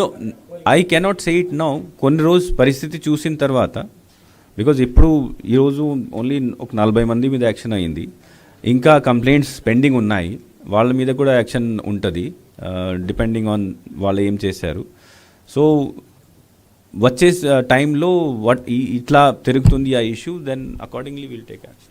No, I cannot say it now. కొన్ని రోజు పరిస్థితి చూసిన తర్వాత, బికాజ్ ఇప్పుడు ఈరోజు ఓన్లీ ఒక 40 మంది మీద యాక్షన్ అయ్యింది, ఇంకా కంప్లైంట్స్ పెండింగ్ ఉన్నాయి, వాళ్ళ మీద కూడా యాక్షన్ ఉంటుంది డిపెండింగ్ ఆన్ వాళ్ళు ఏం చేశారు. సో వచ్చే టైంలో ఇట్లా తిరుగుతుంది ఆ issue, then accordingly will take action.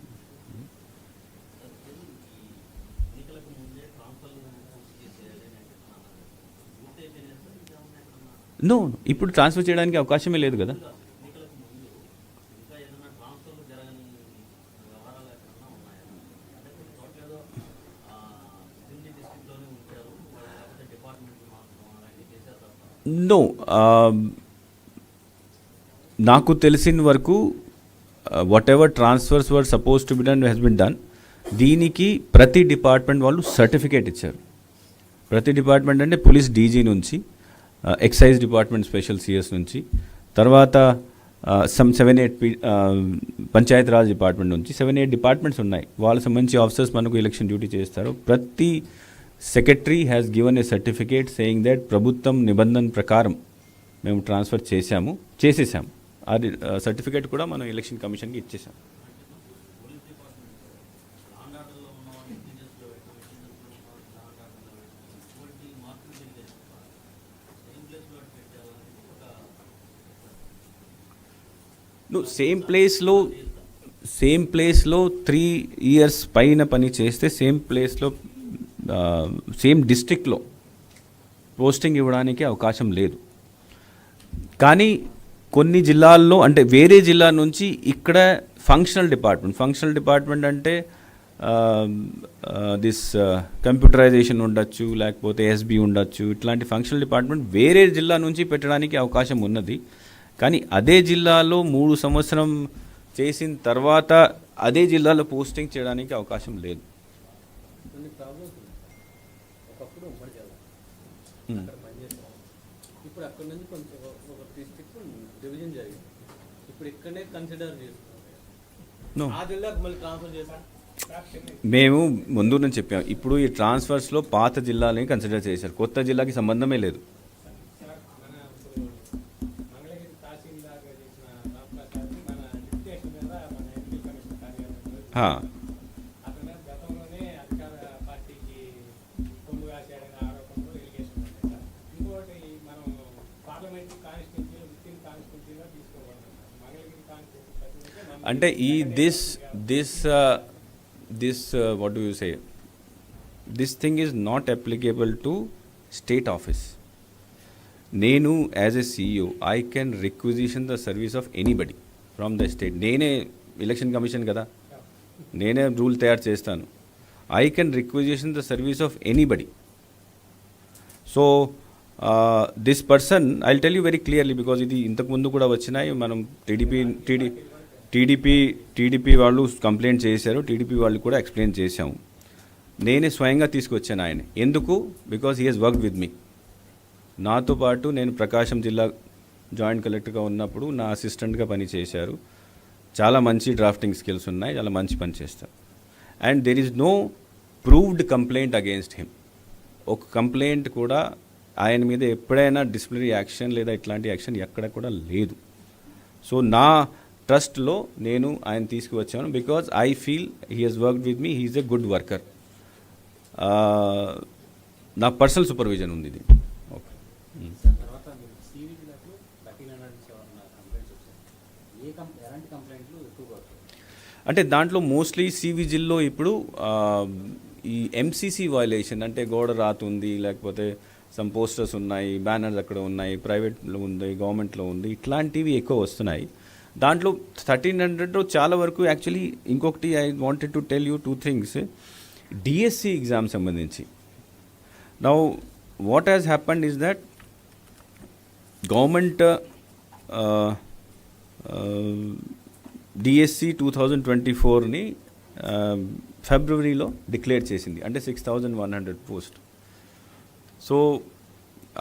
No, ఇప్పుడు ట్రాన్స్ఫర్ చేయడానికి అవకాశమే లేదు కదా. నో, నాకు తెలిసిన వరకు whatever transfers were suppose to be done has been done. దీనికి ప్రతి డిపార్ట్మెంట్ వాళ్ళు సర్టిఫికేట్ ఇచ్చారు. ప్రతి డిపార్ట్మెంట్ అంటే పోలీస్ డీజీ నుంచి, ఎక్సైజ్ డిపార్ట్మెంట్ స్పెషల్ సిఎస్ నుంచి, తర్వాత 7-8 పంచాయత్ రాజ్ డిపార్ట్మెంట్ నుంచి 7-8 డిపార్ట్మెంట్స్ ఉన్నాయి. వాళ్ళకి సంబంధించి ఆఫీసర్స్ మనకు ఎలక్షన్ డ్యూటీ చేస్తారు. ప్రతి secretary has given a certificate saying that ప్రభుత్వం నిబంధన ప్రకారం మేము ట్రాన్స్ఫర్ చేసేసాము. అది సర్టిఫికేట్ కూడా మనం ఎలక్షన్ కమిషన్కి ఇచ్చేసాం. నువ్వు సేమ్ ప్లేస్లో 3 years పైన పని చేస్తే సేమ్ ప్లేస్లో సేమ్ డిస్ట్రిక్ట్లో పోస్టింగ్ ఇవ్వడానికి అవకాశం లేదు. కానీ కొన్ని జిల్లాల్లో, అంటే వేరే జిల్లా నుంచి ఇక్కడ ఫంక్షనల్ డిపార్ట్మెంట్ అంటే దిస్ కంప్యూటరైజేషన్ ఉండొచ్చు, లేకపోతే ఎస్బీ ఉండొచ్చు, ఇట్లాంటి ఫంక్షనల్ డిపార్ట్మెంట్ వేరే జిల్లా నుంచి పెట్టడానికి అవకాశం ఉన్నది. కానీ అదే జిల్లాలో 3 సంవత్సరం చేసిన తర్వాత అదే జిల్లాలో పోస్టింగ్ చేయడానికి అవకాశం లేదు. ఇప్పుడు అక్కడ నుంచి కొంచెం ఒక డిస్ట్రిక్ట్ డివిజన్ జరిగింది, ఇప్పుడు ఇక్కడనే కన్సిడర్ చేస్తున్నాం, ఆ జిల్లాకు మళ్ళీ ట్రాన్స్ఫర్ చేశారు. మేము ముందు నుంచి చెప్పాము, ఇప్పుడు ఈ ట్రాన్స్ఫర్స్లో పాత జిల్లాలని కన్సిడర్ చేశారు, కొత్త జిల్లాకి సంబంధమే లేదు. అంటే ఈ this what do you say, this thing is not applicable to state office. నేను as a CEO I can requisition the service of anybody from the state. నేనే ఎలక్షన్ కమిషన్ కదా, నేనే రూల్ తయారు చేస్తాను. I can requisition the service of anybody. So this person I will tell you very clearly, because ఇది ఇంతకుముందు కూడా వచ్చినాయి. మనం టీడీపీ వాళ్ళు కంప్లైంట్ చేశారు, టీడీపీ వాళ్ళు కూడా ఎక్స్ప్లెయిన్ చేశాము. నేనే స్వయంగా తీసుకొచ్చాను ఆయన. ఎందుకు? Because he he's worked with me. నాతో పాటు నేను ప్రకాశం జిల్లా జాయింట్ కలెక్టర్గా ఉన్నప్పుడు నా అసిస్టెంట్గా పనిచేశారు. చాలా మంచి డ్రాఫ్టింగ్ స్కిల్స్ ఉన్నాయి, చాలా మంచి పని చేస్తారు. And there is no proved complaint against him. ఒక కంప్లైంట్ కూడా ఆయన మీద ఎప్పుడైనా డిసిప్లినరీ యాక్షన్ లేదా ఇట్లాంటి యాక్షన్ ఎక్కడ కూడా లేదు. సో నా ట్రస్ట్లో నేను ఆయన తీసుకువచ్చాను, because I feel he he's worked with me, he is a good worker. నా పర్సనల్ సూపర్విజన్ ఉంది ఇది. అంటే దాంట్లో మోస్ట్లీ సివిజిల్లో ఇప్పుడు ఈ ఎంసీసీ వయలేషన్, అంటే గోడ రాతుంది, లేకపోతే సమ్ పోస్టర్స్ ఉన్నాయి, బ్యానర్స్ అక్కడ ఉన్నాయి, ప్రైవేట్లో ఉంది, గవర్నమెంట్లో ఉంది, ఇట్లాంటివి ఎక్కువ వస్తున్నాయి. దాంట్లో 1300 చాలా వరకు యాక్చువల్లీ. ఇంకొకటి I wanted to tell you 2 things. DSC exam సంబంధించి now what has happened is that government DSC 2024ని ఫిబ్రవరిలో డిక్లేర్ చేసింది, అంటే 6100 పోస్ట్. సో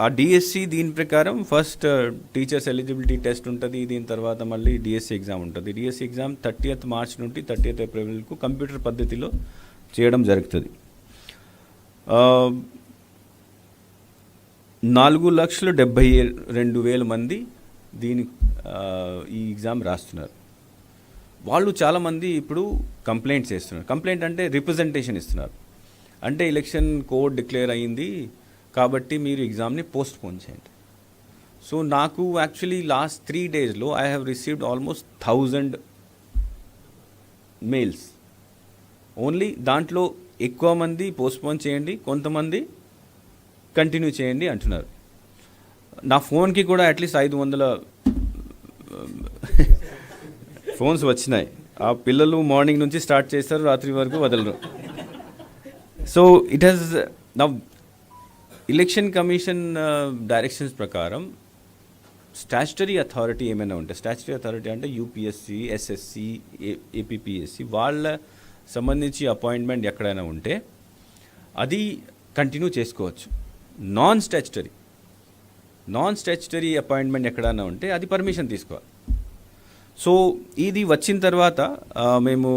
ఆ డిఎస్సి దీని ప్రకారం ఫస్ట్ టీచర్స్ ఎలిజిబిలిటీ టెస్ట్ ఉంటుంది, దీని తర్వాత మళ్ళీ డిఎస్సి ఎగ్జామ్ ఉంటుంది. డిఎస్సి ఎగ్జామ్ 30th March నుండి 30th April కంప్యూటర్ పద్ధతిలో చేయడం జరుగుతుంది. 4,72,000 మంది దీని ఈ ఎగ్జామ్ రాస్తున్నారు. వాళ్ళు చాలామంది ఇప్పుడు కంప్లైంట్స్ చేస్తున్నారు. కంప్లైంట్ అంటే రిప్రజెంటేషన్ ఇస్తున్నారు. అంటే ఎలక్షన్ కోడ్ డిక్లేర్ అయ్యింది కాబట్టి మీరు ఎగ్జామ్ని పోస్ట్ పోన్ చేయండి. సో నాకు యాక్చువల్లీ లాస్ట్ 3 డేస్లో I have received almost 1000 mails. Only దాంట్లో ఎక్కువ మంది పోస్ట్పోన్ చేయండి, కొంతమంది కంటిన్యూ చేయండి అంటున్నారు. నా ఫోన్కి కూడా అట్లీస్ట్ 500 ఫోన్స్ వచ్చినాయి. ఆ పిల్లలు మార్నింగ్ నుంచి స్టార్ట్ చేస్తారు, రాత్రి వరకు వదలరు. సో ఇట్ హ్యాస్ నా ఎలక్షన్ కమిషన్ డైరెక్షన్స్ ప్రకారం స్టాచ్యుటరీ అథారిటీ ఏమైనా ఉంటే, స్టాచ్యుటరీ అథారిటీ అంటే యూపీఎస్సి, ఎస్ఎస్సి, ఏపీపీఎస్సి వాళ్ళ సంబంధించి అపాయింట్మెంట్ ఎక్కడైనా ఉంటే అది కంటిన్యూ చేసుకోవచ్చు. నాన్ స్టాచ్యుటరీ అపాయింట్మెంట్ ఎక్కడైనా ఉంటే అది పర్మిషన్ తీసుకోవాలి. సో ఇది వచ్చిన తర్వాత మేము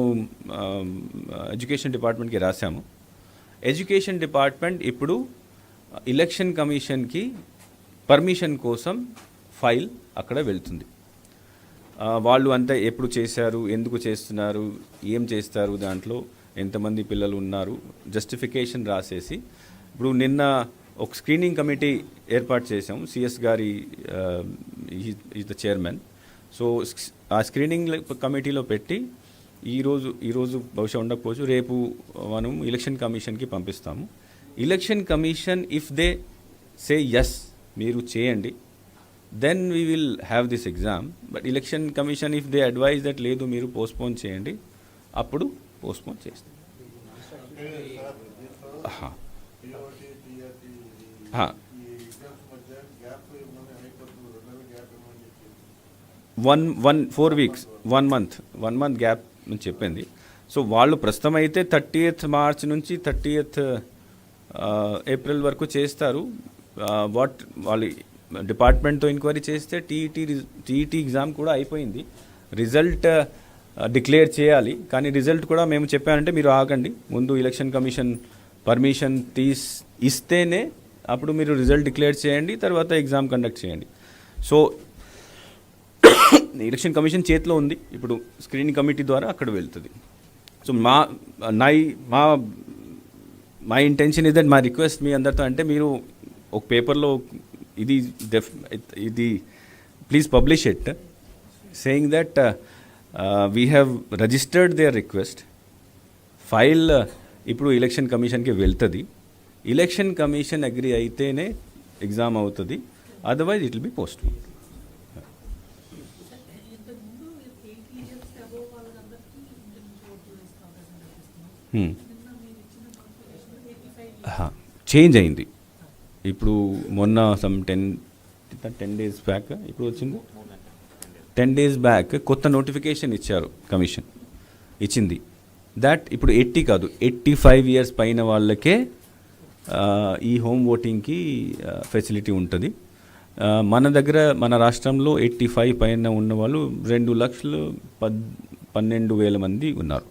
ఎడ్యుకేషన్ డిపార్ట్మెంట్కి రాసాము. ఎడ్యుకేషన్ డిపార్ట్మెంట్ ఇప్పుడు ఎలక్షన్ కమిషన్కి పర్మిషన్ కోసం ఫైల్ అక్కడ వెళ్తుంది. వాళ్ళు అంతా ఎప్పుడు చేశారు, ఎందుకు చేస్తున్నారు, ఏం చేస్తారు, దాంట్లో ఎంతమంది పిల్లలు ఉన్నారు, జస్టిఫికేషన్ రాసేసి ఇప్పుడు నిన్న ఒక స్క్రీనింగ్ కమిటీ ఏర్పాటు చేసాం. సిఎస్ గారి ఈజ్ ద చైర్మన్. సో ఆ స్క్రీనింగ్ కమిటీలో పెట్టి ఈరోజు బహుశా ఉండకపోవచ్చు, రేపు మనం ఎలక్షన్ కమిషన్కి పంపిస్తాము. Election commission if they say yes మీరు చేయండి, then we will have this exam. But election commission if they advise that లేదు మీరు పోస్ట్పోన్ చేయండి, అప్పుడు పోస్ట్పోన్ చేస్తాం. ఫోర్ వీక్స్ 1 month గ్యాప్ అని చెప్పింది. సో వాళ్ళు ప్రస్తుతం అయితే 30th మార్చ్ నుంచి 30th ఏప్రిల్ వరకు చేస్తారు. వాళ్ళు డిపార్ట్మెంట్తో ఎంక్వైరీ చేస్తే టీఈటీ ఎగ్జామ్ కూడా అయిపోయింది. రిజల్ట్ డిక్లేర్ చేయాలి, కానీ రిజల్ట్ కూడా మేము చెప్పానంటే మీరు ఆగండి, ముందు ఎలక్షన్ కమిషన్ పర్మిషన్ ఇస్తేనే అప్పుడు మీరు రిజల్ట్ డిక్లేర్ చేయండి, తర్వాత ఎగ్జామ్ కండక్ట్ చేయండి. సో ఎలక్షన్ కమిషన్ చేతిలో ఉంది, ఇప్పుడు స్క్రీనింగ్ కమిటీ ద్వారా అక్కడ వెళ్తుంది. సో మా ఇంటెన్షన్ ఇస్ దట్, మా రిక్వెస్ట్ మీ అందరితో అంటే మీరు ఒక పేపర్లో ఇది please publish it, saying that we have registered there request. File ఇప్పుడు ఎలక్షన్ కమిషన్కి వెళ్తుంది. ఎలక్షన్ కమిషన్ అగ్రి అయితేనే ఎగ్జామ్ అవుతుంది, otherwise it will be post. Change అయింది. ఇప్పుడు మొన్న సమ్ 10 days బ్యాక్ ఇప్పుడు వచ్చింది, 10 days బ్యాక్ కొత్త నోటిఫికేషన్ ఇచ్చారు, కమిషన్ ఇచ్చింది. దట్ ఇప్పుడు 80 కాదు 85 years పైన వాళ్ళకే ఈ హోమ్ ఓటింగ్కి ఫెసిలిటీ ఉంటుంది. మన దగ్గర మన రాష్ట్రంలో 85 పైన ఉన్న వాళ్ళు 2,12,000 మంది ఉన్నారు.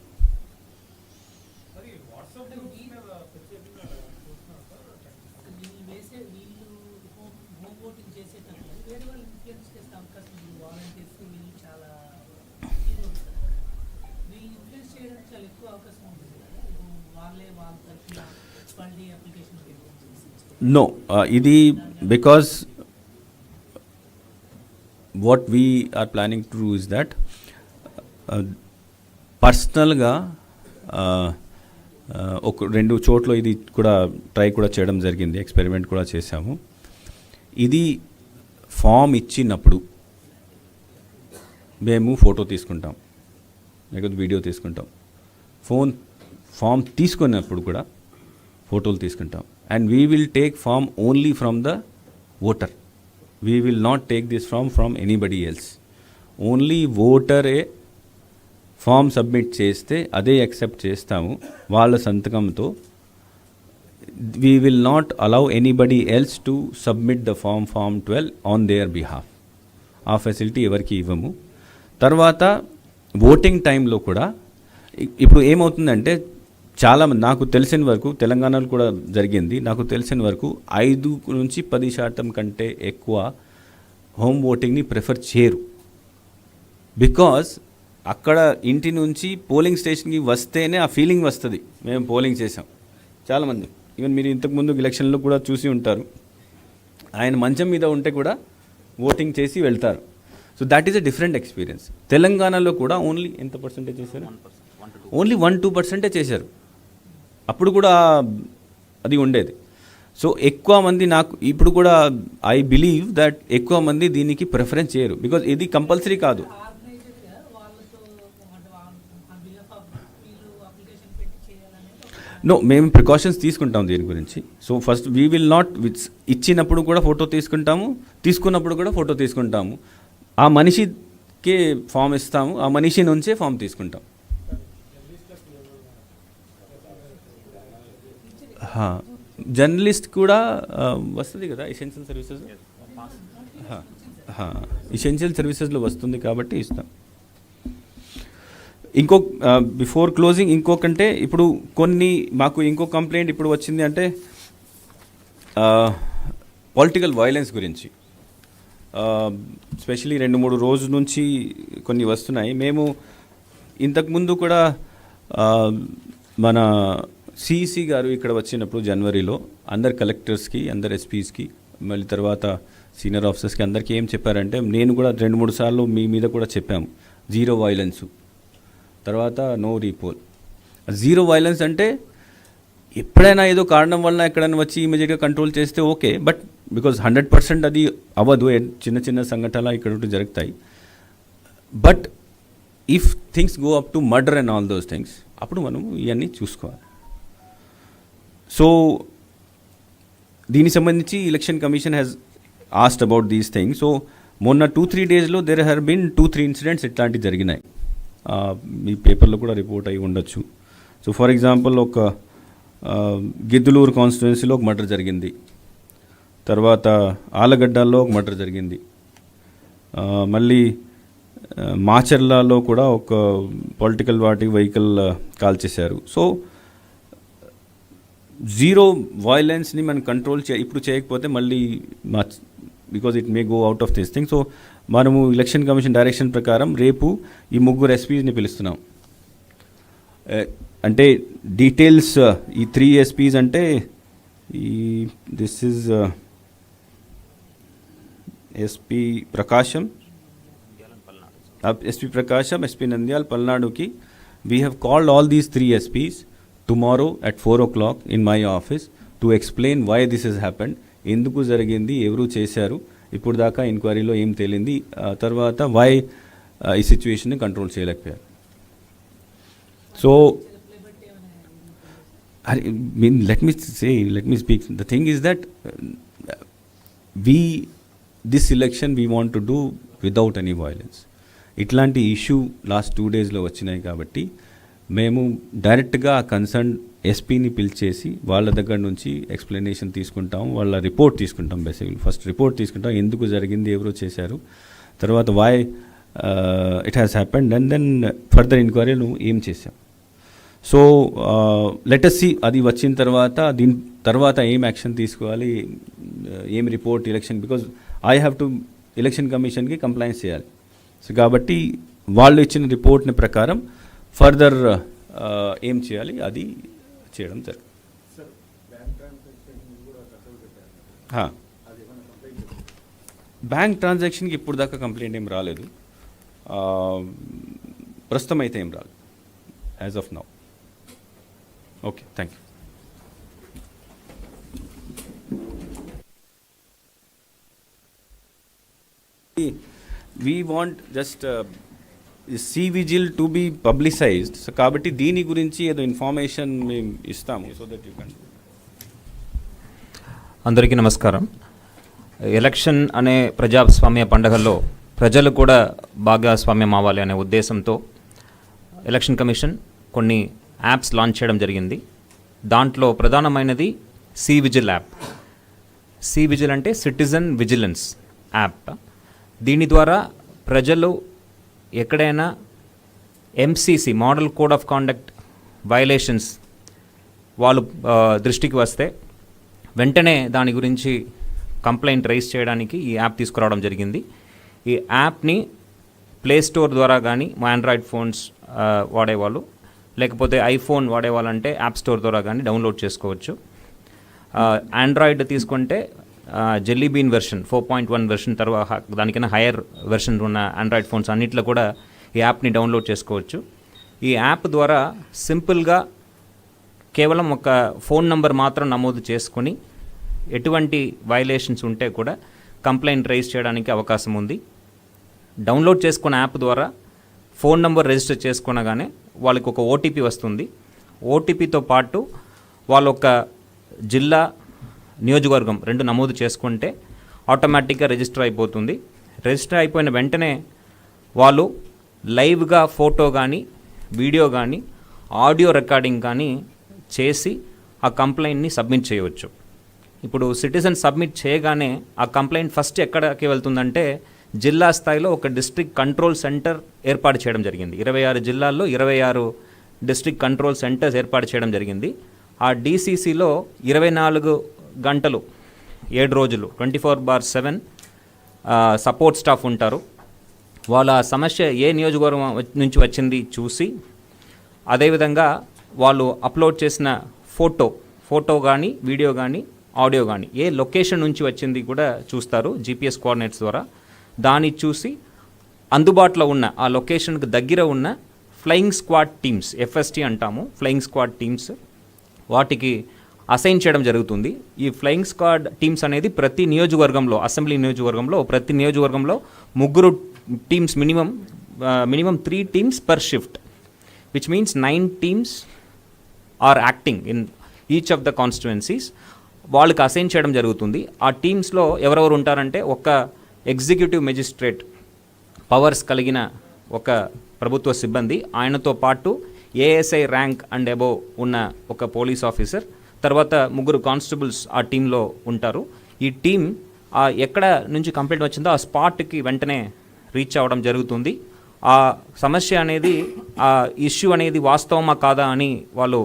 No, ఇది because what we are planning to do is that పర్సనల్గా ఒక 2 చోట్ల ఇది కూడా ట్రై కూడా చేయడం జరిగింది, ఎక్స్పెరిమెంట్ కూడా చేశాము. ఇది ఫామ్ ఇచ్చినప్పుడు మేము ఫోటో తీసుకుంటాం, లేకపోతే వీడియో తీసుకుంటాం. ఫామ్ తీసుకున్నప్పుడు కూడా ఫోటోలు తీసుకుంటాం. And we will take form only from the voter. We will not take this form from anybody else. Only voter form submit చేస్తే అదే యాక్సెప్ట్ చేస్తాము వాళ్ళ సంతకంతో. We will not allow anybody else to submit the form 12 on their behalf. ఆ facility ఎవరికి ఇవ్వము. తర్వాత voting టైంలో కూడా ఇప్పుడు ఏమవుతుందంటే నాకు తెలిసిన వరకు తెలంగాణలో కూడా జరిగింది. నాకు తెలిసిన వరకు 5 నుంచి 10% కంటే ఎక్కువ హోమ్ ఓటింగ్ని ప్రిఫర్ చేయరు. బికాజ్ అక్కడ ఇంటి నుంచి పోలింగ్ స్టేషన్కి వస్తేనే ఆ ఫీలింగ్ వస్తుంది, మేము పోలింగ్ చేసాం. చాలామంది ఈవెన్ మీరు ఇంతకుముందు ఎలక్షన్లో కూడా చూసి ఉంటారు, ఆయన మంచం మీద ఉంటే కూడా ఓటింగ్ చేసి వెళ్తారు. So that is a different experience. తెలంగాణలో కూడా ఓన్లీ ఎంత పర్సెంటేజ్ చేశారు? ఓన్లీ 1-2% చేశారు. అప్పుడు కూడా అది ఉండేది. సో ఎక్కువ మంది నాకు ఇప్పుడు కూడా ఐ బిలీవ్ దట్ ఎక్కువ మంది దీనికి ప్రిఫరెన్స్ చేయరు, బికాజ్ ఇది కంపల్సరీ కాదు. నో, మేము ప్రికాషన్స్ తీసుకుంటాం దీని గురించి. So first we will not ఇచ్చినప్పుడు కూడా ఫోటో తీసుకుంటాము, తీసుకున్నప్పుడు కూడా ఫోటో తీసుకుంటాము. ఆ మనిషికే ఫామ్ ఇస్తాము, ఆ మనిషి నుంచే ఫామ్ తీసుకుంటాం. జర్నలిస్ట్ కూడా వస్తుంది కదా ఎసెన్షియల్ సర్వీసెస్, ఎసెన్షియల్ సర్వీసెస్లో వస్తుంది కాబట్టి ఇస్తాం. బిఫోర్ క్లోజింగ్ ఇంకొకంటే ఇప్పుడు మాకు ఇంకో కంప్లైంట్ ఇప్పుడు వచ్చింది అంటే పొలిటికల్ వైలెన్స్ గురించి. స్పెషలీ 2-3 రోజుల నుంచి కొన్ని వస్తున్నాయి. మేము ఇంతకుముందు కూడా మన సిఈసి గారు ఇక్కడ వచ్చినప్పుడు జనవరిలో అందరు కలెక్టర్స్కి, అందరు ఎస్పీస్కి, మళ్ళీ తర్వాత సీనియర్ ఆఫీసర్స్కి అందరికీ ఏం చెప్పారంటే, నేను కూడా 2-3 సార్లు మీ మీద కూడా చెప్పాము, జీరో వైలెన్సు, తర్వాత నో రీపోల్. జీరో వైలెన్స్ అంటే ఎప్పుడైనా ఏదో కారణం వల్ల ఎక్కడైనా వచ్చి ఇమీడియట్గా కంట్రోల్ చేస్తే ఓకే, బట్ బికాజ్ 100% అది అవ్వదు, చిన్న చిన్న సంఘటనలు ఇక్కడ జరుగుతాయి. But if things go up to murder and all those things, అప్పుడు మనం ఇవన్నీ చూసుకోవాలి. సో దీనికి సంబంధించి election commission has asked about these things. So మొన్న 2-3 డేస్లో దెర్ హ్యావ్ బీన్ 2-3 ఇన్సిడెంట్స్ ఇట్లాంటివి జరిగినాయి. మీ పేపర్లో కూడా రిపోర్ట్ అయి ఉండొచ్చు. సో ఫర్ ఎగ్జాంపుల్ ఒక గిద్దలూరు కాన్స్టిట్యుయెన్సీలో ఒక మర్డర్ జరిగింది, తర్వాత ఆలగడ్డల్లో ఒక మర్డర్ జరిగింది, మళ్ళీ మాచర్లలో కూడా ఒక పొలిటికల్ పార్టీ వెహికల్ కాల్చేశారు. సో జీరో వైలెన్స్ని మనం కంట్రోల్ ఇప్పుడు చేయకపోతే మళ్ళీ because it may go out of this thing. So మనము ఎలక్షన్ కమిషన్ డైరెక్షన్ ప్రకారం రేపు ఈ 3 ఎస్పీస్ని పిలుస్తున్నాం. అంటే డీటెయిల్స్ ఈ 3 ఎస్పీస్ అంటే this is SP Prakasam, SP Nandyal, పల్నాడుకి. We have called all these 3 SPs tomorrow at 4 o'clock in my office to explain why this has happened, ఎందుకు జరిగింది, ఎవరు చేశారు, ఇప్పుడు దాకా ఎంక్వైరీలో ఏం తేలింది, తర్వాత వై ఈ సిచ్యువేషన్ని కంట్రోల్ చేయలేకపోయారు. So let me speak. The thing is that this election we want to do without any violence. ఇట్లాంటి ఇష్యూ లాస్ట్ 2 డేస్లో వచ్చినాయి కాబట్టి మేము డైరెక్ట్గా కన్సర్న్ ఎస్పీని పిలిచేసి వాళ్ళ దగ్గర నుంచి ఎక్స్ప్లెనేషన్ తీసుకుంటాం, వాళ్ళ రిపోర్ట్ తీసుకుంటాం. బేసిక్లీ ఫస్ట్ రిపోర్ట్ తీసుకుంటాం, ఎందుకు జరిగింది, ఎవరు చేశారు, తర్వాత why it has happened, and then further ఎంక్వైరీలు ఏం చేశాం. సో లెట్ us see అది వచ్చిన తర్వాత దీని తర్వాత ఏం యాక్షన్ తీసుకోవాలి, ఏం report election, because I have to election కమిషన్కి కంప్లైంట్ చేయాలి. సో కాబట్టి వాళ్ళు ఇచ్చిన రిపోర్ట్ని ప్రకారం ఫర్దర్ ఏం చేయాలి అది చేయడం జరుగుతుంది. బ్యాంక్ ట్రాన్సాక్షన్కి ఇప్పుడు దాకా కంప్లైంట్ ఏం రాలేదు, ప్రస్తుతం అయితే ఏం రాలేదు as of now. Okay, thank you. We want just C vigil to be publicized. So కాబట్టి దీని గురించి ఏదో ఇన్ఫర్మేషన్ మేము ఇస్తాము, సో దట్ యూ కెన్. అందరికీ నమస్కారం. ఎలక్షన్ అనే ప్రజాస్వామ్య పండుగల్లో ప్రజలు కూడా భాగస్వామ్యం అవ్వాలి అనే ఉద్దేశంతో ఎలక్షన్ కమిషన్ కొన్ని యాప్స్ లాంచ్ చేయడం జరిగింది. దాంట్లో ప్రధానమైనది C vigil app. C vigil అంటే సిటిజన్ విజిలెన్స్ యాప్. దీని ద్వారా ప్రజలు ఎక్కడైనా MCC model code of conduct violations వాళ్ళు దృష్టికి వస్తే వెంటనే దాని గురించి కంప్లైంట్ రైజ్ చేయడానికి ఈ యాప్ తీసుకురావడం జరిగింది. ఈ యాప్ని ప్లే స్టోర్ ద్వారా కానీ మా ఆండ్రాయిడ్ ఫోన్స్ వాడేవాళ్ళు, లేకపోతే ఐఫోన్ వాడేవాళ్ళంటే యాప్ స్టోర్ ద్వారా కానీ డౌన్లోడ్ చేసుకోవచ్చు. ఆండ్రాయిడ్ తీసుకుంటే జెల్లీ బీన్ వెర్షన్ 4.1 వెర్షన్ తర్వాత దానికైనా హైయర్ వెర్షన్ ఉన్న ఆండ్రాయిడ్ ఫోన్స్ అన్నిట్లో కూడా ఈ యాప్ని డౌన్లోడ్ చేసుకోవచ్చు. ఈ యాప్ ద్వారా సింపుల్గా కేవలం ఒక ఫోన్ నంబర్ మాత్రం నమోదు చేసుకొని ఎటువంటి వైలేషన్స్ ఉంటే కూడా కంప్లైంట్ రైజ్ చేయడానికి అవకాశం ఉంది. డౌన్లోడ్ చేసుకున్న యాప్ ద్వారా ఫోన్ నంబర్ రిజిస్టర్ చేసుకునగానే వాళ్ళకి ఒక ఓటీపీ వస్తుంది. ఓటీపీతో పాటు వాళ్ళ ఒక జిల్లా, నియోజకవర్గం 2 నమోదు చేసుకుంటే ఆటోమేటిక్గా రిజిస్టర్ అయిపోతుంది. రిజిస్టర్ అయిపోయిన వెంటనే వాళ్ళు లైవ్గా ఫోటో కానీ, వీడియో కానీ, ఆడియో రికార్డింగ్ కానీ చేసి ఆ కంప్లైంట్ని సబ్మిట్ చేయవచ్చు. ఇప్పుడు సిటిజన్ సబ్మిట్ చేయగానే ఆ కంప్లైంట్ ఫస్ట్ ఎక్కడికి వెళ్తుందంటే జిల్లా స్థాయిలో ఒక డిస్ట్రిక్ట్ కంట్రోల్ సెంటర్ ఏర్పాటు చేయడం జరిగింది. 26 జిల్లాల్లో 26 డిస్ట్రిక్ట్ కంట్రోల్ సెంటర్స్ ఏర్పాటు చేయడం జరిగింది. ఆ డీసీసీలో 24 గంటలు 7 రోజులు 24/7 సపోర్ట్ స్టాఫ్ ఉంటారు. వాళ్ళ సమస్య ఏ నియోజకవర్గం నుంచి వచ్చింది చూసి, అదేవిధంగా వాళ్ళు అప్లోడ్ చేసిన ఫోటో కానీ, వీడియో కానీ, ఆడియో కానీ ఏ లొకేషన్ నుంచి వచ్చింది కూడా చూస్తారు జీపీఎస్ కోఆర్డినేట్స్ ద్వారా. దాన్ని చూసి అందుబాటులో ఉన్న ఆ లొకేషన్కి దగ్గర ఉన్న ఫ్లయింగ్ స్క్వాడ్ టీమ్స్, ఎఫ్ఎస్టీ అంటాము, ఫ్లయింగ్ స్క్వాడ్ టీమ్స్, వాటికి అసైన్ చేయడం జరుగుతుంది. ఈ ఫ్లయింగ్ స్క్వాడ్ టీమ్స్ అనేది ప్రతి నియోజకవర్గంలో, అసెంబ్లీ నియోజకవర్గంలో ప్రతి నియోజకవర్గంలో 3 teams, minimum 3 teams per shift, which means 9 teams are acting in each of the constituencies. వాళ్ళకి అసైన్ చేయడం జరుగుతుంది. ఆ టీమ్స్లో ఎవరెవరు ఉంటారంటే ఒక ఎగ్జిక్యూటివ్ మెజిస్ట్రేట్ పవర్స్ కలిగిన ఒక ప్రభుత్వ సిబ్బంది, ఆయనతో పాటు ఏఎస్ఐ ర్యాంక్ అండ్ అబోవ్ ఉన్న ఒక పోలీస్ ఆఫీసర్, తర్వాత 3 కానిస్టేబుల్స్ ఆ టీంలో ఉంటారు. ఈ టీం ఎక్కడ నుంచి కంప్లైంట్ వచ్చిందో ఆ స్పాట్కి వెంటనే రీచ్ అవ్వడం జరుగుతుంది. ఆ సమస్య అనేది, ఆ ఇష్యూ అనేది వాస్తవమా కాదా అని వాళ్ళు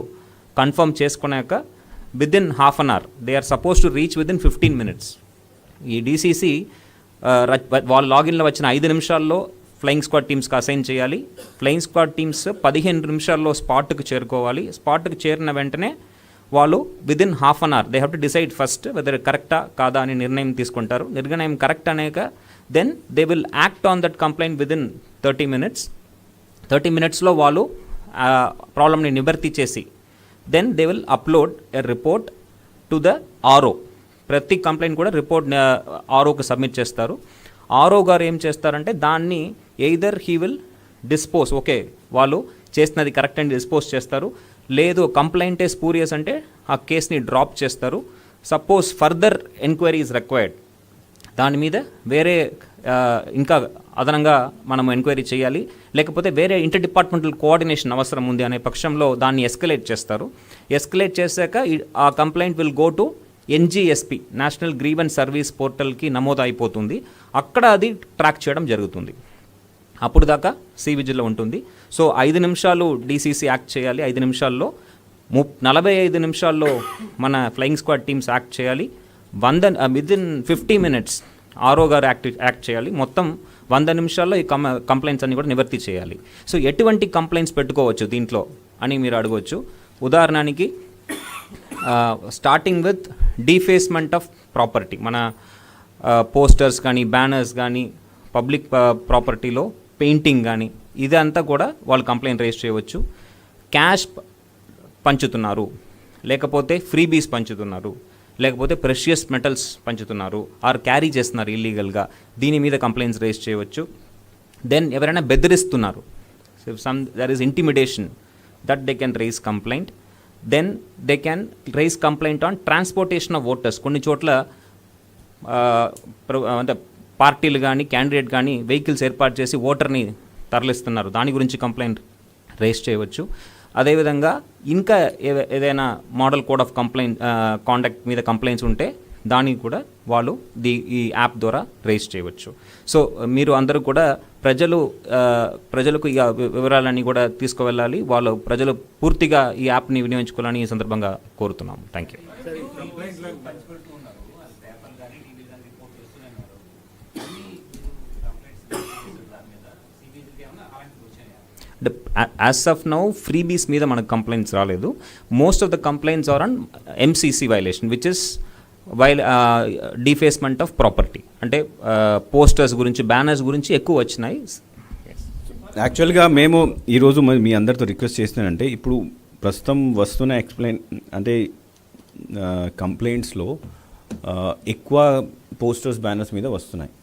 కన్ఫర్మ్ చేసుకున్నాక within half an hour they are suppose to reach within 15 minutes. ఈ డీసీసీ వాళ్ళ లాగిన్లో వచ్చిన 5 నిమిషాల్లో ఫ్లయింగ్ స్క్వాడ్ టీమ్స్కి అసైన్ చేయాలి. ఫ్లయింగ్ స్క్వాడ్ టీమ్స్ 15 నిమిషాల్లో స్పాట్కి చేరుకోవాలి. స్పాట్కి చేరిన వెంటనే వాళ్ళు within half an hour they have to decide first whether కరెక్టా కాదా అని నిర్ణయం తీసుకుంటారు. నిర్ణయం కరెక్ట్ అనేక then they will act on that complaint within 30 minutes. 30 minutesలో వాళ్ళు ప్రాబ్లమ్ని నివర్తి చేసి then they will upload a report to the RO. ప్రతి కంప్లైంట్ కూడా రిపోర్ట్ ఆర్ఓకి సబ్మిట్ చేస్తారు. ఆర్ఓ గారు ఏం చేస్తారంటే దాన్ని either he will dispose, okay వాళ్ళు చేసినది కరెక్ట్ అని డిస్పోజ్ చేస్తారు, లేదు కంప్లైంటే స్పూరియస్ అంటే ఆ కేసుని డ్రాప్ చేస్తారు. Suppose further enquiry is required, దాని మీద వేరే ఇంకా అదనంగా మనం ఎంక్వైరీ చేయాలి, లేకపోతే వేరే ఇంటర్ డిపార్ట్మెంటల్ కోఆర్డినేషన్ అవసరం ఉంది అనే పక్షంలో దాన్ని ఎస్కలేట్ చేస్తారు. ఎస్కలేట్ చేశాక ఆ complaint will go to NGSP, national grievance service పోర్టల్కి నమోదు అయిపోతుంది. అక్కడ అది ట్రాక్ చేయడం జరుగుతుంది. అప్పుడు దాకా సి విజిల్లో ఉంటుంది. సో 5 నిమిషాలు డీసీసీ యాక్ట్ చేయాలి, 5 నిమిషాల్లో 45 నిమిషాల్లో మన ఫ్లయింగ్ స్క్వాడ్ టీమ్స్ యాక్ట్ చేయాలి. విదిన్ 50 minutes ఆర్ఓ గారు యాక్ట్ చేయాలి. మొత్తం 100 నిమిషాల్లో ఈ కంప్లైంట్స్ అన్ని కూడా నివర్తి చేయాలి. సో ఎటువంటి కంప్లైంట్స్ పెట్టుకోవచ్చు దీంట్లో అని మీరు అడగవచ్చు. ఉదాహరణకి స్టార్టింగ్ విత్ డీఫేస్మెంట్ ఆఫ్ ప్రాపర్టీ, మన పోస్టర్స్ కానీ, బ్యానర్స్ కానీ, పబ్లిక్ ప్రాపర్టీలో పెయింటింగ్ కానీ, ఇదంతా కూడా వాళ్ళు కంప్లైంట్ రేజ్ చేయవచ్చు. క్యాష్ పంచుతున్నారు, లేకపోతే ఫ్రీబీస్ పంచుతున్నారు, లేకపోతే ప్రెషియస్ మెటల్స్ పంచుతున్నారు, ఆర్ క్యారీ చేస్తున్నారు ఇల్లీగల్గా, దీని మీద కంప్లైంట్స్ రేజ్ చేయవచ్చు. దెన్ ఎవరైనా బెదిరిస్తున్నారు, there is intimidation, that they can raise complaint. Then they can raise complaint on transportation of voters. కొన్ని చోట్ల అంటే పార్టీలు కానీ, క్యాండిడేట్ కానీ వెహికల్స్ ఏర్పాటు చేసి ఓటర్ని తరలిస్తున్నారు, దాని గురించి కంప్లైంట్ రైజ్ చేయవచ్చు. అదేవిధంగా ఇంకా ఏదైనా మోడల్ కోడ్ ఆఫ్ కాండక్ట్ మీద కంప్లైంట్స్ ఉంటే దానికి కూడా వాళ్ళు ఈ యాప్ ద్వారా రైజ్ చేయవచ్చు. సో మీరు అందరూ కూడా ప్రజలకు ఇక వివరాలన్నీ కూడా తీసుకువెళ్ళాలి. ప్రజలు పూర్తిగా ఈ యాప్ని వినియోగించుకోవాలని ఈ సందర్భంగా కోరుతున్నాము. Thank you. అంటే యాజ్ ఆఫ్ నౌ ఫ్రీబీస్ మీద మనకు కంప్లైంట్స్ రాలేదు. Most of the complaints are on MCC violation, which is defacement of property. అంటే పోస్టర్స్ గురించి, బ్యానర్స్ గురించి ఎక్కువ వచ్చినాయి. యాక్చువల్గా మేము ఈరోజు మీ అందరితో రిక్వెస్ట్ చేస్తున్నానంటే, ఇప్పుడు ప్రస్తుతం వస్తున్న కంప్లైంట్స్లో ఎక్కువ పోస్టర్స్, బ్యానర్స్ మీద వస్తున్నాయి.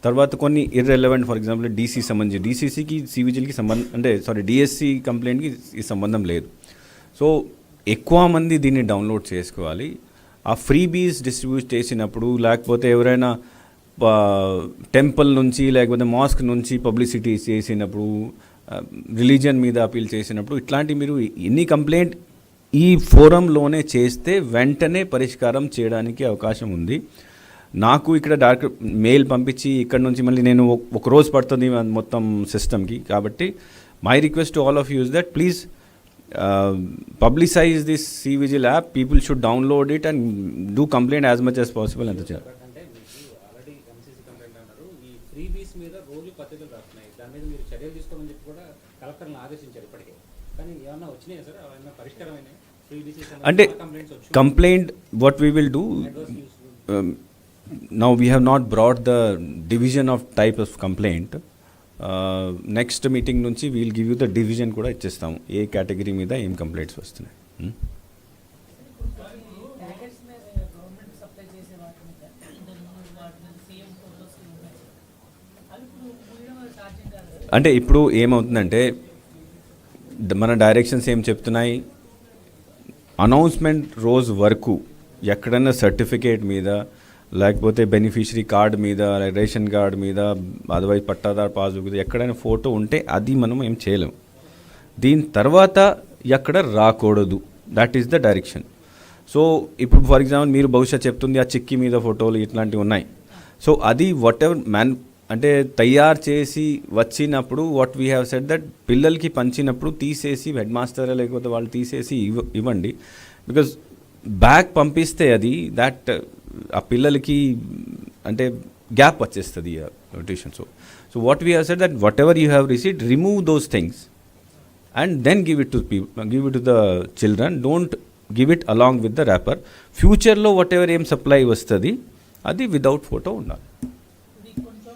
తర్వాత కొన్ని ఇర్రెలవెంట్, ఫర్ ఎగ్జాంపుల్ డీసీసీకి సివిజిల్కి డిఎస్సి కంప్లైంట్కి ఈ సంబంధం లేదు. సో ఎక్కువ మంది దీన్ని డౌన్లోడ్ చేసుకోవాలి. ఆ ఫ్రీబీస్ డిస్ట్రిబ్యూట్ చేసినప్పుడు, లేకపోతే ఎవరైనా టెంపుల్ నుంచి లేకపోతే మాస్క్ నుంచి పబ్లిసిటీ చేసినప్పుడు, రిలీజియన్ మీద అపీల్ చేసినప్పుడు, ఇట్లాంటి మీరు ఎన్ని కంప్లైంట్ ఈ ఫోరంలోనే చేస్తే వెంటనే పరిష్కారం చేయడానికి అవకాశం ఉంది. నాకు ఇక్కడ డైరెక్ట్ మెయిల్ పంపించి ఇక్కడ నుంచి మళ్ళీ నేను ఒక రోజు పడుతుంది మొత్తం సిస్టమ్కి. కాబట్టి my request to all of you is that please publicize this C vigil app. People should download it and do complaint as much as possible. ఎంత చేయాలి అంటే మీకు ఆల్రెడీ ఎంసీసీ కంప్లైంట్ అన్నారు, ఈ ఫ్రీబీస్ మీద రోజు పత్రికలు రాస్తున్నాయి, దాని మీద మీరు చర్యలు తీసుకోమని చెప్పి కూడా కలెక్టర్ని ఆదేశించారు ఇప్పటికే. కానీ ఏమన్నా వచ్చినాయా సార్? ఏమన్నా పరిష్కారమైనా? అంటే complaint what we will do, now we have not brought the division of type of complaint. Next meeting nunchi we will give you the division kuda ichchestamu, A category మీద ఏం కంప్లైంట్స్ వస్తున్నాయి. అంటే ఇప్పుడు ఏమవుతుందంటే మన directions ఏం చెప్తున్నాయి, announcement రోజు వరకు ఎక్కడన్నా సర్టిఫికేట్ మీద, లేకపోతే బెనిఫిషరీ కార్డ్ మీద, రేషన్ కార్డ్ మీద, అదర్వైజ్ పట్టాదార్ పాస్బుక్ మీద ఎక్కడైనా ఫోటో ఉంటే అది మనం ఏం చేయలేం. దీని తర్వాత ఎక్కడ రాకూడదు, that is the direction. So ఇప్పుడు ఫర్ ఎగ్జాంపుల్ మీరు బహుశా చెప్తుంది ఆ చిక్కీ మీద ఫోటోలు ఇట్లాంటివి ఉన్నాయి. సో అది వాట్ ఎవర్ అంటే తయారు చేసి వచ్చినప్పుడు what we have said that పిల్లలకి పంచినప్పుడు తీసేసి హెడ్ మాస్టర్ లేకపోతే వాళ్ళు తీసేసి ఇవ్వండి. బికాజ్ బ్యాక్ పంపిస్తే అది దట్ ఆ పిల్లలకి అంటే గ్యాప్ వచ్చేస్తుంది tuition. So what we have said that whatever you have received, remove those things and then give it to the children. Don't give it along with the wrapper. ఫ్యూచర్లో whatever ఏం supply వస్తుంది అది without photo ఉండాలి.